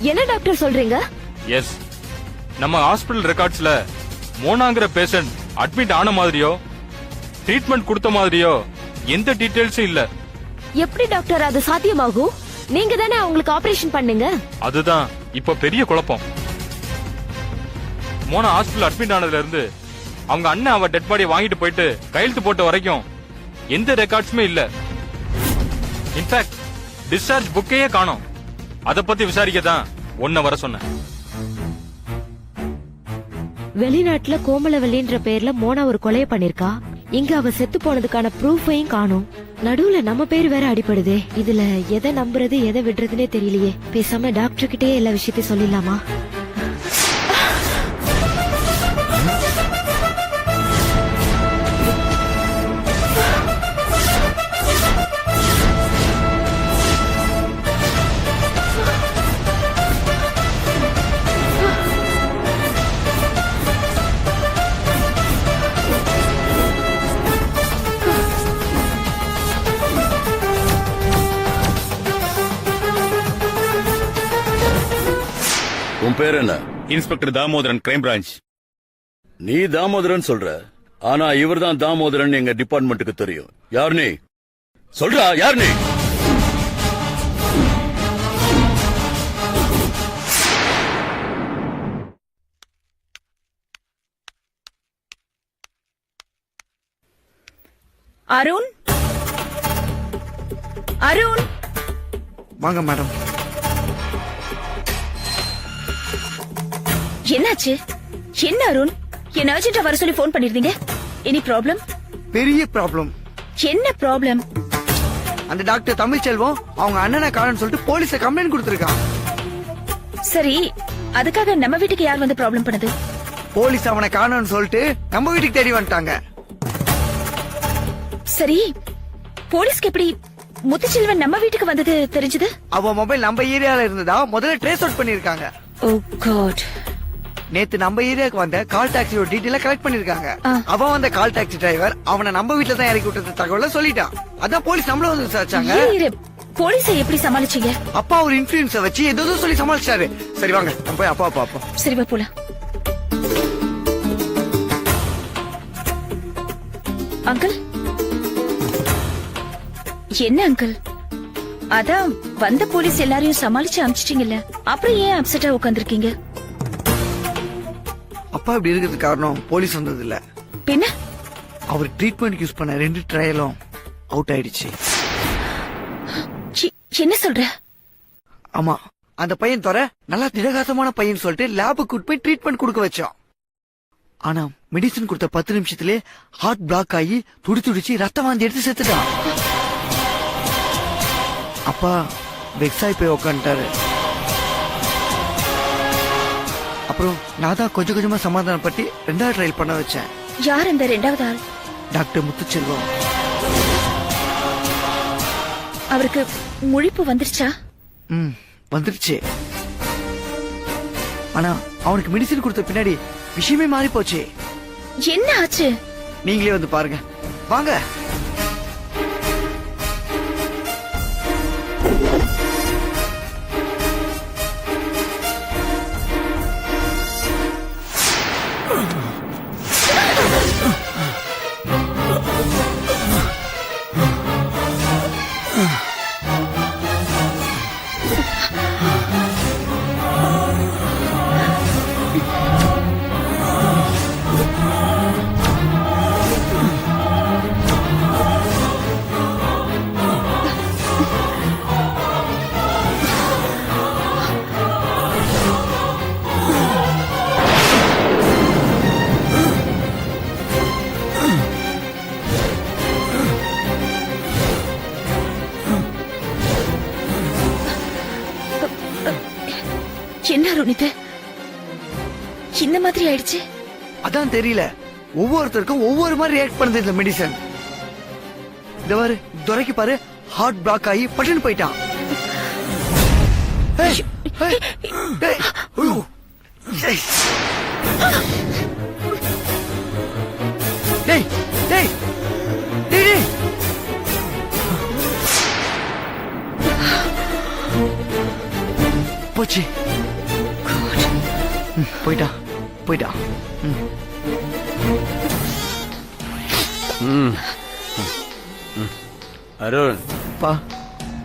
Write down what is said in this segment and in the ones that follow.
என்ன டாக்டர் சொல்றீங்க? எஸ், நம்ம ஹாஸ்பிடல் ரெக்கார்ட்ஸ்ல மோனாங்கிற பேஷண்ட் அட்மிட் ஆன மாதிரியோ ட்ரீட்மெண்ட் கொடுத்த மாதிரியோ எந்த டீடைல்ஸும் இல்ல. எப்படி டாக்டர் அது சாத்தியமாகும்? நீங்க தானே அவங்களுக்கு ஆபரேஷன் பண்ணீங்க. அதுதான் இப்ப பெரிய குழப்பம். மோனா ஹாஸ்பிடல் அட்மிட் ஆனதுல இருந்து அவங்க அண்ணன் அவ டெட் பாடியை வாங்கிட்டு போயிட்டு கையெழுத்து போட்ட வரைக்கும் எந்த ரெக்கார்ட்ஸுமே இல்ல. இன்ஃபேக்ட் டிஸ்சார்ஜ் புக்கையே காணோம். அத பத்தி விசாரிக்க தான் ஒன்ன வர சொன்னேன். வெளிநாட்டுல கோமலவல்லின்ற பேர்ல மோனா ஒரு கொலையை பண்ணிருக்கா. இங்க அவ செத்து போனதுக்கான ப்ரூஃபையும் காணும். நடுவுல நம்ம பேர் வேற அடிபடுதே. இதுல எதை நம்புறது எதை விடுறதுனே தெரியலையே. பேசாம டாக்டர் கிட்டே எல்லா விஷயத்தையும் சொல்லிடலாமா? உன் பேர் என்ன? Inspector Damodaran, crime branch. நீ தாமோதரன் சொல்ற, ஆனா இவர் தான் தாமோதரன் எங்க டிபார்ட்மெண்ட்டுக்கு தெரியும். யார் நீ? சொல்றா, யார் நீ? அருண், அருண். வாங்க மேடம். என்னாச்சு? என்ன அருண், என்ன அர்ஜென்ட்டா வர சொல்லி போன் பண்ணிருந்தீங்க? Any problem? பெரிய ப்ராப்ளம். என்ன ப்ராப்ளம்? அந்த டாக்டர் தமிழ்ச்செல்வம் அவங்க அண்ணனை காணன்னு சொல்லிட்டு போலீஸ்ல கம்ப்ளைண்ட் கொடுத்திருக்கான். சரி, அதுக்காக நம்ம வீட்டுக்கு யார் வந்து ப்ராப்ளம் பண்ணது? போலீஸ் அவனை காணன்னு சொல்லிட்டு நம்ம வீட்டுக்கு தேடி வந்துட்டாங்க. சரி, போலீஸ்க்கு எப்படி முத்துச்செல்வன் நம்ம வீட்டுக்கு வந்தது தெரிஞ்சது? அவ மொபைல் நம்ம ஏரியால இருந்ததா முதல்ல ட்ரேஸ் அவுட் பண்ணிருக்காங்க. ஓ காட். நேத்து நம்ம ஏரியாவுக்கு வந்த கால் டாக்ஸியோட டீடைல கலெக்ட் பண்ணிருக்காங்க. அவன் வந்த கால் டாக்ஸி டிரைவர் அவனை நம்ம வீட்டுல தான் இறக்கி விட்டது தகவல சொல்லிட்டான். அதான் போலீஸ் நம்மள வந்து விசாரிச்சாங்க. போலீஸை எப்படி சமாளிச்சீங்க? அப்பா ஒரு இன்ஃபுளுன்ஸ வச்சு ஏதோ சொல்லி சமாளிச்சாரு. சரி வாங்க நம்ம போய் அப்பா பாப்போம். சரி வா போலாம். அங்கிள், என்ன அங்கிள்? அதான் வந்த போலீஸ் எல்லாரையும் சமாளிச்சு அனுப்பிச்சிட்டீங்கல்ல, அப்புறம் ஏன் அப்செட்டா உட்கார்ந்திருக்கீங்க? அப்பா இப்படி இருக்கிறதுக்கு காரணம் போலீஸ் வந்தது இல்ல, பின்ன அவர் ட்ரீட்மெண்ட் யூஸ் பண்ண 2 ட்ரையலும் அவுட் ஆயிடுச்சு. என்ன சொல்ற? ஆமா, அந்த பையன் தவிர நல்லா திடகாசமான பையன் சொல்லிட்டு லேபுக்கு கூட்டு போய் ட்ரீட்மெண்ட் கொடுக்க வச்சோம். ஆனா மெடிசன் கொடுத்த 10 நிமிஷத்திலே ஹார்ட் பிளாக் ஆகி துடிச்சு ரத்தம் வாந்தி எடுத்து செத்துட்டான். அப்பா வெக்ஸாய் போய் உக்காந்துட்டாரு. அப்புறம் நான் தான் கொஞ்சம் கொஞ்சமா சமாதானப்பட்டு 2வது ட்ரையல் பண்ண வச்சேன். யார் அந்த 2வது ஆள்? டாக்டர் முத்துச்செல்வம். அவருக்கு முழிப்பு வந்துருச்சா? வந்துருச்சு. ஆனா அவனுக்கு மெடிசன் கொடுத்த பின்னாடி விஷயமே மாறி போச்சு. என்ன ஆச்சு? நீங்களே வந்து பாருங்க வாங்க. என்ன அருண் இது? இந்த மாதிரி ஆயிடுச்சு? அதான் தெரியல, ஒவ்வொருத்தருக்கும் ஒவ்வொரு மாதிரி ரியாக்ட் பண்ணுது இந்த மெடிசன். இந்த பாரு, துரைக்கு பாரு ஹார்ட் பிளாக் ஆகி பட்டுன்னு போயிட்டான். டேய் டேய் டேய், போச்சு போயிட்டா போயிட்டா அருண், பா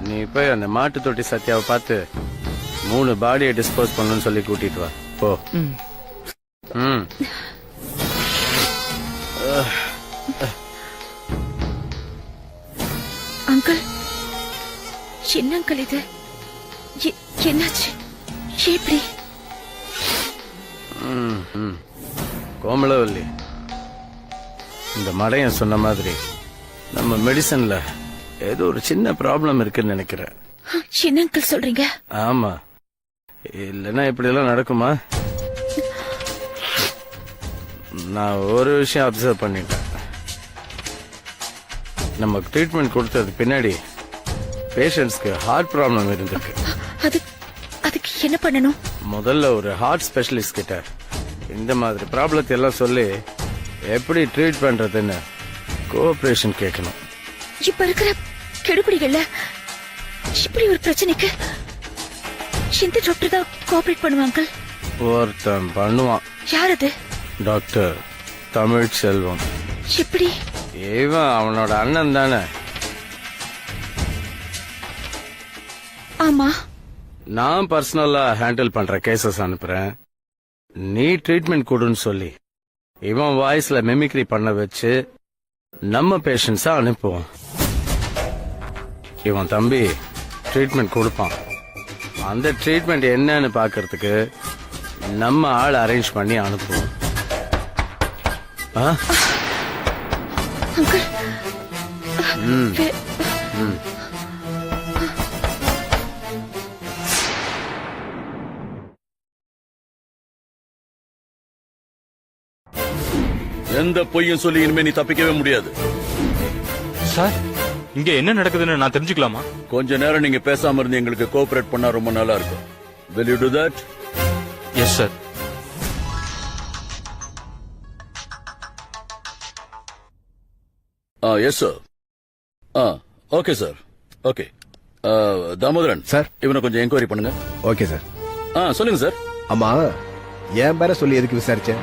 நீ போய் அந்த மாட்டு தொட்டி சத்யாவை பார்த்து 3 பாடியை டிஸ்போஸ் பண்ணணும்னு சொல்லி கூட்டிட்டு வா போ. ம். ம். அங்கிள் என்ன அங்கிள் இது என்னாச்சு எப்படி கோமலவல்லி, இந்த மடையன் சொன்ன மாதிரி நம்ம மெடிசன்ல ஏதோ ஒரு சின்ன ப்ராப்ளம் இருக்குன்னு நினைக்கிறேன். என்ன அங்கிள் சொல்றீங்க? ஆமா, இல்லைன்னா இப்படி எல்லாம் நடக்குமா? நான் ஒரு விஷயம் அப்சர்வ் பண்ணிட்டேன். நமக்கு ட்ரீட்மெண்ட் கொடுத்தது பின்னாடி பேஷண்ட்ஸ்க்கு ஹார்ட் ப்ராப்ளம் இருந்திருக்கு. அதுக்கு என்ன பண்ணணும்? முதல்ல ஒரு ஹார்ட் ஸ்பெஷலிஸ்ட் கிட்ட இந்த மாதிரி ப்ராப்ளத்தை எல்லாம் சொல்லி எப்படி ட்ரீட் பண்றதுன்னு கோஆபரேஷன் கேட்கணும். இப்ப இருக்கிற கெடுபிடிகள்ல இப்படி ஒரு பிரச்சனைக்கு எந்த டாக்டர் தான் கோஆபரேட் பண்ணுவாங்க? ஒருத்தன் பண்ணுவான். யார் அது? டாக்டர் தமிழ் செல்வம். எப்படி? இவன் அவனோட அண்ணன் தானே. ஆமா. நான் பர்சனலா ஹேண்டில் பண்ற கேசஸ் அனுப்புறேன். நீ ட்ரீட்மெண்ட் கொடுன்னு சொல்லி இவன் வாய்ஸ்ல மிமிக்ரி பண்ண வச்சு நம்ம பேஷண்ட்ஸா அனுப்புவோம். இவன் தம்பி ட்ரீட்மெண்ட் கொடுப்பான். அந்த ட்ரீட்மெண்ட் என்னன்னு பாக்குறதுக்கு நம்ம ஆள் அரேஞ்ச் பண்ணி அனுப்புவோம். ஆ? அங்கிள் ம். ம். எந்த பொய்யும் சொல்லி இனிமே நீ தப்பிக்கவே முடியாது. சார், இங்க என்ன நடக்குதுன்னு நான் தெரிஞ்சுக்கலாமா? கொஞ்ச நேரம் நீங்க பேசாம இருந்து எங்களுக்கு கோஆபரேட் பண்ணா ரொம்ப நல்லா இருக்கும். Will you do that? Yes sir. Yes sir. Okay sir. Okay. Damodaran sir. இவனை கொஞ்சம் என்கொயரி பண்ணுங்க. Okay sir. சொல்லுங்க சார். ஆமா, என் பேரை சொல்லி எதுக்கு விசாரிச்சேன்?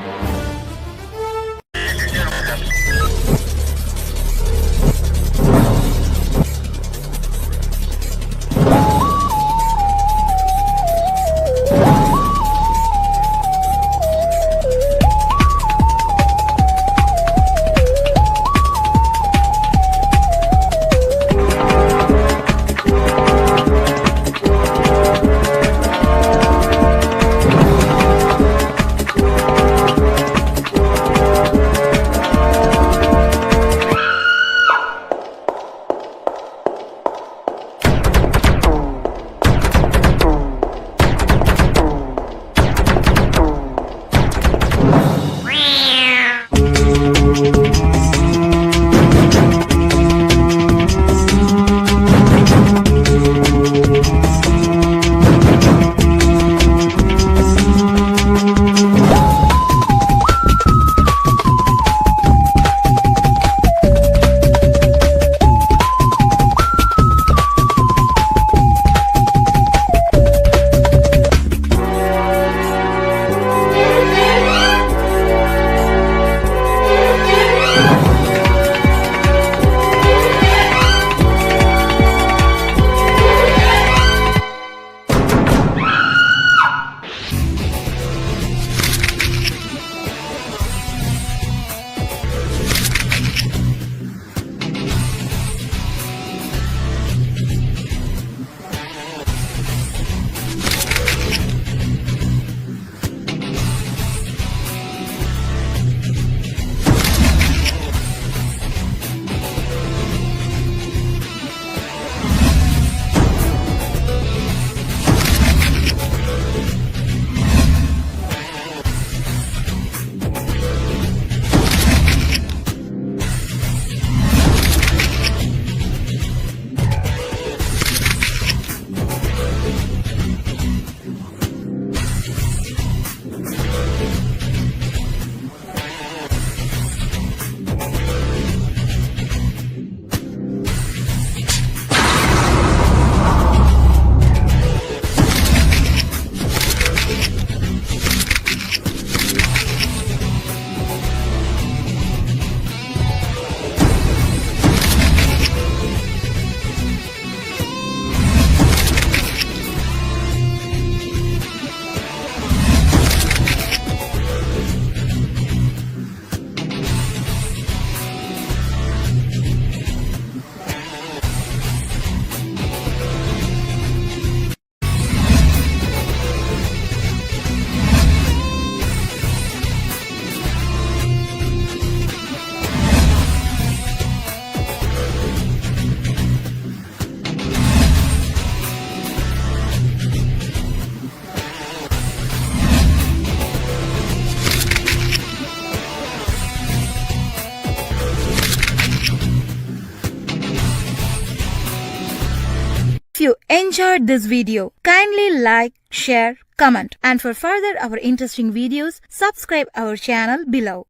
enjoyed this video. Kindly like, share, comment, and for further our interesting videos, subscribe our channel below.